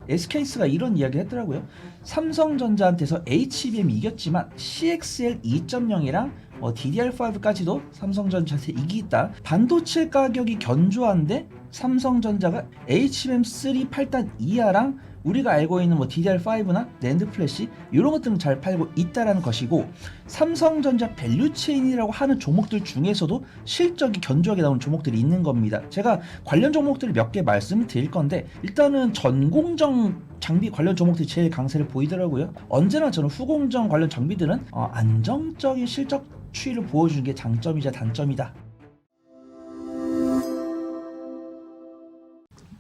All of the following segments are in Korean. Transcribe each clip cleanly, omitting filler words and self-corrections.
SK스가 이런 이야기를 했더라고요. 삼성전자한테서 HBM이 이겼지만 CXL 2.0이랑 DDR5까지도 삼성전자한테 이기겠다. 반도체 가격이 견조한데 삼성전자가 HBM3 8단 이하랑 우리가 알고 있는 DDR5나 낸드 플래시 이런 것들은 잘 팔고 있다라는 것이고, 삼성전자 밸류체인이라고 하는 종목들 중에서도 실적이 견조하게 나오는 종목들이 있는 겁니다. 제가 관련 종목들을 몇 개 말씀을 드릴 건데, 일단은 전공정 장비 관련 종목들이 제일 강세를 보이더라고요. 언제나 저는 후공정 관련 장비들은 안정적인 실적 추이를 보여주는 게 장점이자 단점이다.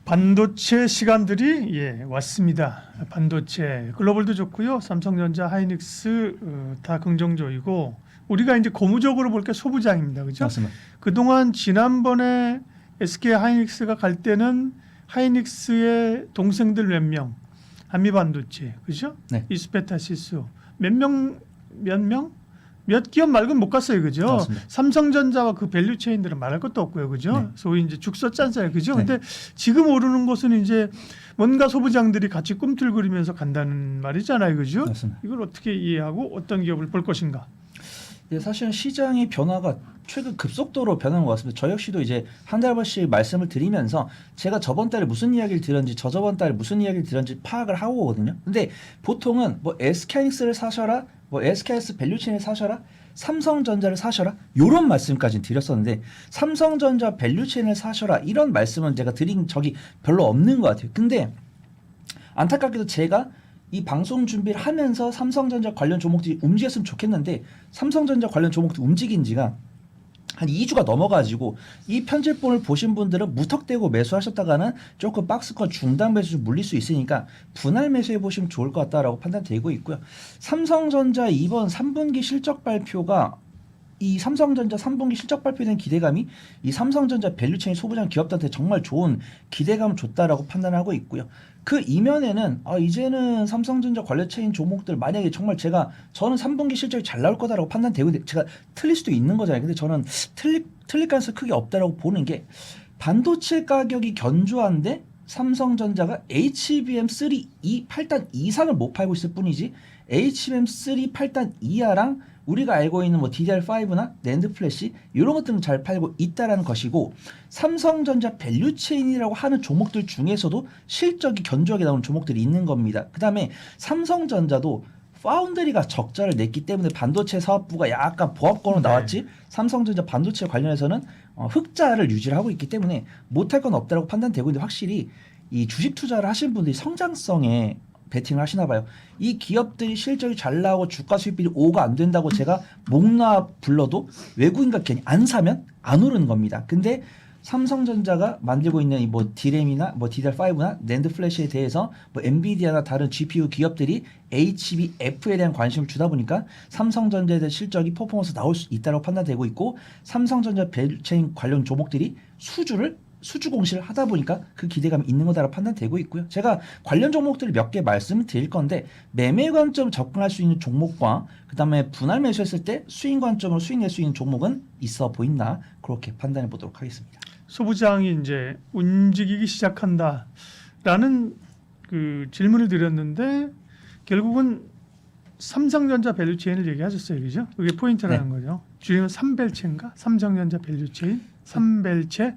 반도체 시간들이 왔습니다. 반도체 글로벌도 좋고요. 삼성전자, 하이닉스 다 긍정적이고, 우리가 이제 고무적으로 볼 게 소부장입니다. 그죠? 맞습니다. 그동안 지난번에 SK 하이닉스가 갈 때는 하이닉스의 동생들 몇 명, 한미반도체, 그죠? 네. 이스페타시스 몇 기업 말고는 못 갔어요, 그죠? 맞습니다. 삼성전자와 그 밸류체인들은 말할 것도 없고요, 그죠? 네. 소위 이제 죽 썼잖아요, 그죠? 네. 근데 지금 오르는 것은 이제 뭔가 소부장들이 같이 꿈틀거리면서 간다는 말이잖아요, 그죠? 맞습니다. 이걸 어떻게 이해하고 어떤 기업을 볼 것인가? 네, 사실은 시장의 변화가 최근 급속도로 변한 것 같습니다. 저 역시도 이제 한 달 번씩 말씀을 드리면서 제가 저번 달에 무슨 이야기를 들었는지 저저번 달에 무슨 이야기를 들었는지 파악을 하고 오거든요. 근데 보통은 SK하이닉스를 사셔라, SK하이닉스 밸류체인을 사셔라, 삼성전자를 사셔라 이런 말씀까지 드렸었는데, 삼성전자 밸류체인을 사셔라 이런 말씀은 제가 드린 적이 별로 없는 것 같아요. 근데 안타깝게도 제가 이 방송 준비를 하면서 삼성전자 관련 종목들이 움직였으면 좋겠는데, 삼성전자 관련 종목들이 움직인 지가 한 2주가 넘어가지고 이 편집본을 보신 분들은 무턱대고 매수하셨다가는 조금 박스권 중단 매수 좀 물릴 수 있으니까 분할 매수해 보시면 좋을 것 같다라고 판단되고 있고요. 삼성전자 이번 3분기 실적 발표가, 이 삼성전자 3분기 실적 발표에 대한 기대감이 이 삼성전자 밸류체인 소부장 기업들한테 정말 좋은 기대감을 줬다라고 판단하고 있고요. 그 이면에는 이제는 삼성전자 관련체인 종목들 만약에 정말 저는 3분기 실적이 잘 나올 거다라고 판단되고 있는데, 제가 틀릴 수도 있는 거잖아요. 근데 저는 틀릴 가능성이 크게 없다라고 보는 게, 반도체 가격이 견조한데 삼성전자가 HBM3 8단 이상을 못 팔고 있을 뿐이지 HBM3 8단 이하랑 우리가 알고 있는 DDR5나 낸드 플래시 이런 것들은 잘 팔고 있다라는 것이고, 삼성전자 밸류체인이라고 하는 종목들 중에서도 실적이 견조하게 나오는 종목들이 있는 겁니다. 그 다음에 삼성전자도 파운드리가 적자를 냈기 때문에 반도체 사업부가 약간 보합권으로 나왔지, 삼성전자 반도체 관련해서는 흑자를 유지를 하고 있기 때문에 못할 건 없다라고 판단되고 있는데, 확실히 이 주식 투자를 하시는 분들이 성장성에 베팅을 하시나 봐요. 이 기업들이 실적이 잘 나오고 주가 수익비율이 5가 안 된다고 제가 목나 불러도 외국인과 괜히 안 사면 안 오르는 겁니다. 근데 삼성전자가 만들고 있는 이 D램이나 DDR5나 낸드 플래시에 대해서 엔비디아나 다른 GPU 기업들이 HBF에 대한 관심을 주다 보니까 삼성전자에 대한 실적이 퍼포먼스 나올 수 있다고 판단되고 있고, 삼성전자 밸류체인 관련 종목들이 수주 공시를 하다 보니까 그 기대감이 있는 거다라고 판단되고 있고요. 제가 관련 종목들을 몇 개 말씀을 드릴 건데, 매매 관점 접근할 수 있는 종목과 그 다음에 분할 매수했을 때 수익 관점으로 수익 낼 수 있는 종목은 있어 보인다, 그렇게 판단해 보도록 하겠습니다. 소부장이 이제 움직이기 시작한다라는 그 질문을 드렸는데, 결국은 삼성전자 밸류체인을 얘기하셨어요, 그죠? 그게 포인트라는 거죠. 주임은 삼벨체인가? 삼성전자 밸류체인, 삼벨체.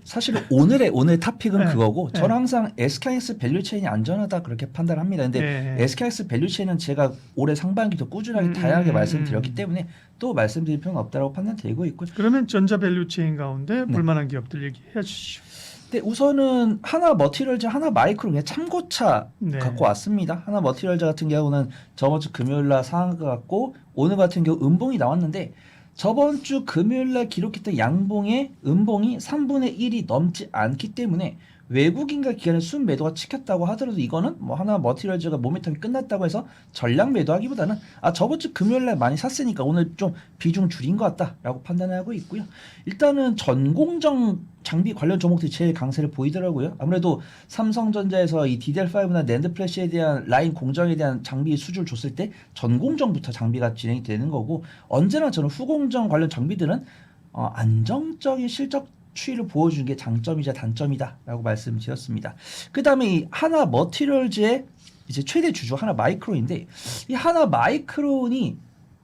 사실은 오늘의 토픽은 그거고, 네. 저는 항상 SK하이닉스 밸류체인이 안전하다 그렇게 판단합니다. 근데 SK하이닉스 밸류체인은 제가 올해 상반기도 꾸준하게 다양하게 말씀드렸기 때문에 또 말씀드릴 필요는 없다고 판단되고 있고요. 그러면 전자 밸류체인 가운데 볼만한 기업들 얘기해 주시죠. 네, 우선은 하나 머티리얼즈, 하나 마이크로 그냥 참고차 갖고 왔습니다. 하나 머티리얼즈 같은 경우는 저번 주 금요일 날 상한가 같고, 오늘 같은 경우 음봉이 나왔는데, 저번 주 금요일 날 기록했던 양봉의 음봉이 3분의 1이 넘지 않기 때문에 외국인과 기관의 순 매도가 찍혔다고 하더라도, 이거는 하나 머티리얼즈가 모멘텀이 끝났다고 해서 전량 매도하기보다는 저번 주 금요일 날 많이 샀으니까 오늘 좀 비중 줄인 것 같다라고 판단하고 있고요. 일단은 전공정 장비 관련 종목들이 제일 강세를 보이더라고요. 아무래도 삼성전자에서 이 DDR5나 낸드 플래시에 대한 라인 공정에 대한 장비 수주를 줬을 때 전공정부터 장비가 진행이 되는 거고, 언제나 저는 후공정 관련 장비들은 안정적인 실적 추이를 보여주는 게 장점이자 단점이다라고 말씀드렸습니다. 그다음에 이 하나 머티리얼즈의 이제 최대 주주 하나 마이크론인데 이 하나 마이크론이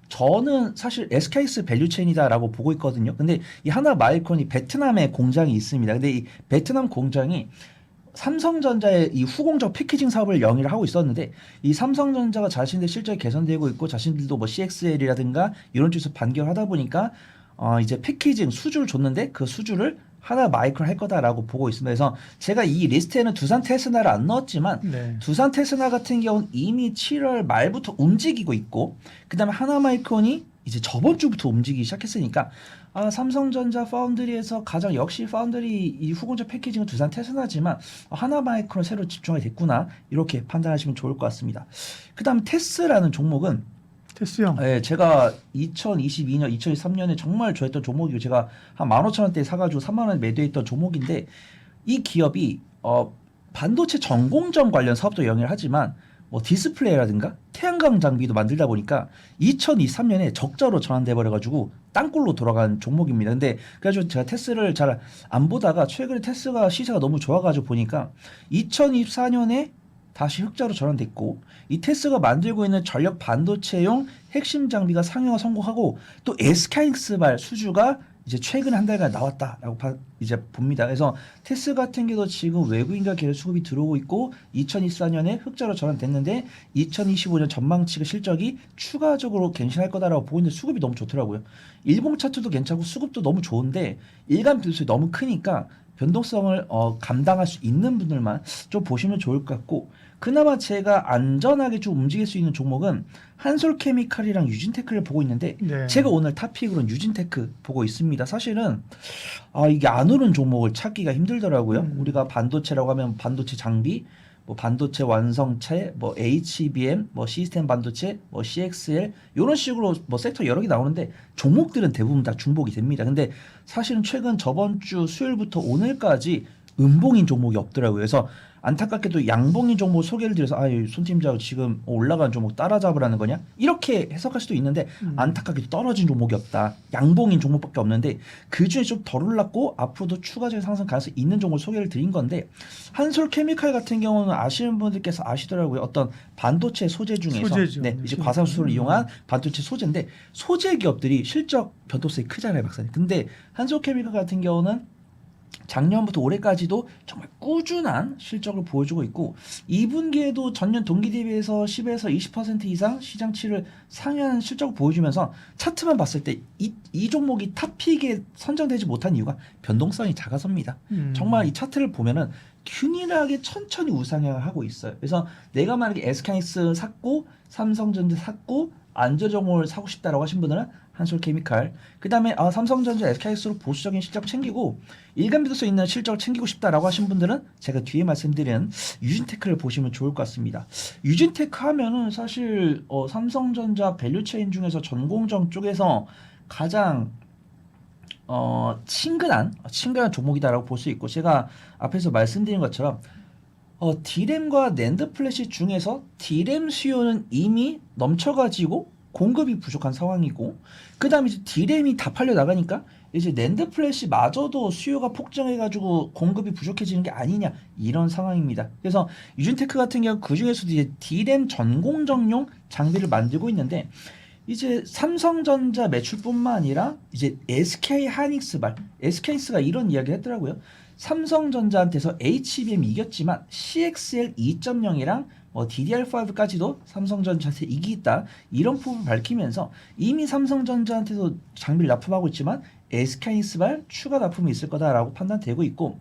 저는 사실 SKS 밸류체인이다라고 보고 있거든요. 근데 이 하나 마이크론이 베트남에 공장이 있습니다. 근데 이 베트남 공장이 삼성전자의 이 후공정 패키징 사업을 영위를 하고 있었는데 이 삼성전자가 자신들 실적이 개선되고 있고 자신들도 뭐 CXL이라든가 이런 쪽에서 반격을 하다 보니까 이제 패키징 수주를 줬는데 그 수주를 하나 마이크론 할 거다라고 보고 있습니다. 그래서 제가 이 리스트에는 두산 테스나를 안 넣었지만 네. 두산 테스나 같은 경우는 이미 7월 말부터 움직이고 있고 그다음에 하나 마이크론이 이제 저번 주부터 움직이기 시작했으니까 삼성전자 파운드리에서 가장 역시 파운드리 이 후공정 패키징은 두산 테스나지만 하나 마이크론 새로 집중하게 됐구나 이렇게 판단하시면 좋을 것 같습니다. 그다음 테스라는 종목은 테스형. 예, 제가 2022년, 2023년에 정말 좋아했던 종목이고 제가 한 15,000원대에 사가지고 3만 원에 매도했던 종목인데 이 기업이 반도체 전공정 관련 사업도 영위를 하지만 뭐 디스플레이라든가 태양광 장비도 만들다 보니까 2023년에 적자로 전환돼 버려가지고 땅굴로 돌아간 종목입니다. 근데 그래가지고 제가 테스를 잘 안 보다가 최근에 테스가 시세가 너무 좋아가지고 보니까 2024년에 다시 흑자로 전환됐고 이 테스가 만들고 있는 전력 반도체용 핵심 장비가 상용화 성공하고 또 SK하이닉스발 수주가 이제 최근 한 달간 나왔다라고 이제 봅니다. 그래서 테스 같은 경우도 지금 외국인과 계열 수급이 들어오고 있고 2024년에 흑자로 전환됐는데 2025년 전망치가 실적이 추가적으로 갱신할 거다라고 보고 있는데 수급이 너무 좋더라고요. 일봉 차트도 괜찮고 수급도 너무 좋은데 일간 변수가 너무 크니까 변동성을 감당할 수 있는 분들만 좀 보시면 좋을 것 같고 그나마 제가 안전하게 좀 움직일 수 있는 종목은 한솔케미칼이랑 유진테크를 보고 있는데 네. 제가 오늘 탑픽으로는 유진테크 보고 있습니다. 사실은 이게 안 오른 종목을 찾기가 힘들더라고요. 우리가 반도체라고 하면 반도체 장비, 뭐 반도체 완성체, 뭐 HBM, 뭐 시스템 반도체, 뭐 CXL 이런 식으로 뭐 섹터 여러 개 나오는데 종목들은 대부분 다 중복이 됩니다. 근데 사실은 최근 저번 주 수요일부터 오늘까지 음봉인 종목이 없더라고요. 그래서 안타깝게도 양봉인 종목 소개를 드려서 손 팀장 지금 올라간 종목 따라잡으라는 거냐 이렇게 해석할 수도 있는데 안타깝게도 떨어진 종목이 없다. 양봉인 종목밖에 없는데 그중에 좀 덜 올랐고 앞으로도 추가적인 상승 가능성이 있는 종목을 소개를 드린 건데 한솔케미칼 같은 경우는 아시는 분들께서 아시더라고요. 어떤 반도체 소재 중에서 소재죠. 네, 이제 과산수소를 이용한 반도체 소재인데 소재 기업들이 실적 변동성이 크잖아요, 박사님. 근데 한솔케미칼 같은 경우는 작년부터 올해까지도 정말 꾸준한 실적을 보여주고 있고 2분기에도 전년 동기 대비해서 10에서 20% 이상 시장치를 상회하는 실적을 보여주면서 차트만 봤을 때 이 종목이 탑픽에 선정되지 못한 이유가 변동성이 작아서입니다. 정말 이 차트를 보면은 균일하게 천천히 우상향을 하고 있어요. 그래서 내가 만약에 SK하이닉스 샀고 삼성전자 샀고 안전종목을 사고 싶다라고 하신 분들은 한솔케미칼 그 다음에 삼성전자 SK하이닉스로 보수적인 실적 챙기고 일간 변동성 있는 실적을 챙기고 싶다라고 하신 분들은 제가 뒤에 말씀드린 유진테크를 보시면 좋을 것 같습니다. 유진테크 하면은 사실 삼성전자 밸류체인 중에서 전공정 쪽에서 가장 친근한 종목이다라고 볼 수 있고 제가 앞에서 말씀드린 것처럼 D램과 낸드 플래시 중에서 D램 수요는 이미 넘쳐가지고 공급이 부족한 상황이고 그 다음에 이제 D램이 다 팔려 나가니까 이제 낸드 플래시마저도 수요가 폭증해가지고 공급이 부족해지는 게 아니냐 이런 상황입니다. 그래서 유진테크 같은 경우 그 중에서도 이제 D램 전공정용 장비를 만들고 있는데 이제 삼성전자 매출뿐만 아니라 이제 SK하이닉스가 이런 이야기를 했더라고요. 삼성전자한테서 HBM 이겼지만 CXL 2.0이랑 DDR5까지도 삼성전자한테 이기겠다 이런 부분을 밝히면서 이미 삼성전자한테도 장비를 납품하고 있지만 SK하이닉스발 추가 납품이 있을 거다라고 판단되고 있고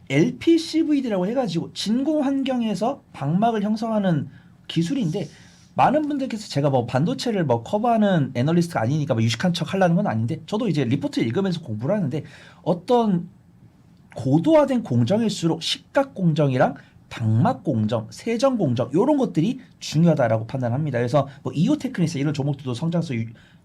LPCVD라고 해가지고 진공 환경에서 방막을 형성하는 기술인데 많은 분들께서 제가 반도체를 커버하는 애널리스트가 아니니까 유식한 척 하려는 건 아닌데 저도 이제 리포트 읽으면서 공부를 하는데 어떤 고도화된 공정일수록 식각 공정이랑 방막 공정, 세정 공정 이런 것들이 중요하다라고 판단합니다. 그래서 이오테크니스 이런 종목들도 성장성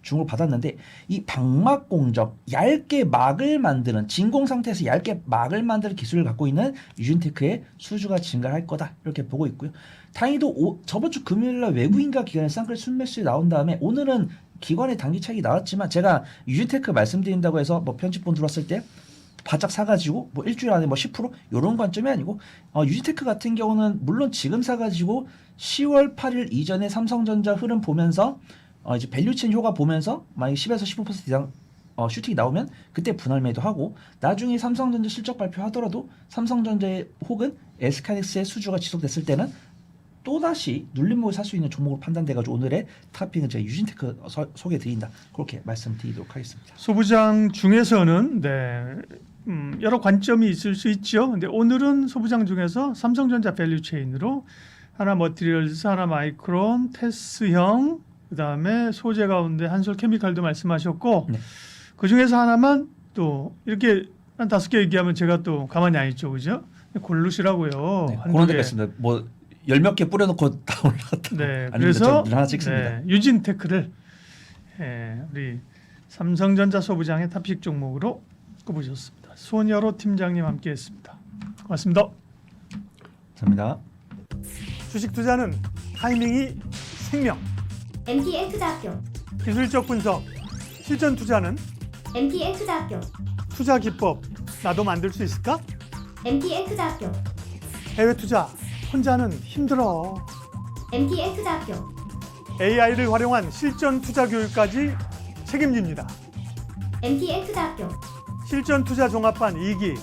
주목을 받았는데 이 방막 공정, 얇게 막을 만드는 진공 상태에서 얇게 막을 만드는 기술을 갖고 있는 유진테크의 수주가 증가할 거다 이렇게 보고 있고요. 다행히도 저번 주 금요일날 외국인과 기관의 쌍끌 순매수에 나온 다음에 오늘은 기관의 단기 차익이 나왔지만 제가 유진테크 말씀드린다고 해서 편집본 들어왔을 때 바짝 사가지고 뭐 일주일 안에 뭐 10% 이런 관점이 아니고 유지테크 같은 경우는 물론 지금 사가지고 10월 8일 이전에 삼성전자 흐름 보면서 이제 밸류체인 효과 보면서 만약 10에서 15% 이상 슈팅이 나오면 그때 분할 매도하고 나중에 삼성전자 실적 발표하더라도 삼성전자의 혹은 SK하이닉스의 수주가 지속됐을 때는 또다시 눌림목을 살 수 있는 종목으로 판단돼가지고 오늘의 탑핑은 제가 유진테크 소개해드린다. 그렇게 말씀드리도록 하겠습니다. 소부장 중에서는 여러 관점이 있을 수 있죠. 근데 오늘은 소부장 중에서 삼성전자 밸류체인으로 하나 머티리얼스, 하나 마이크론, 테스형, 그다음에 소재 가운데 한솔케미칼도 말씀하셨고 네. 그 중에서 하나만 또 이렇게 한 5개 얘기하면 제가 또 가만히 안 있죠, 그죠? 고르시라고요. 네, 한두 그런 개. 데가 있습니다. 뭐 10몇 개 뿌려놓고 다 올라갔다. 네, 아닙니다. 그래서 저는 하나 찍습니다. 유진테크를 우리 삼성전자 소부장의 탑픽 종목으로 꼽으셨습니다. 손여로 팀장님 함께했습니다. 고맙습니다. 감사합니다. 주식 투자는 타이밍이 생명. MTN 투자학교, 기술적 분석, 실전 투자는 MTN 투자학교, 투자 기법 나도 만들 수 있을까? MTN 투자학교, 해외 투자 혼자는 힘들어. MTN 투자학교. AI를 활용한 실전 투자 교육까지 책임집니다. MTN 투자학교. 실전 투자 종합반 2기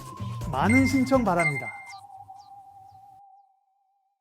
많은 신청 바랍니다.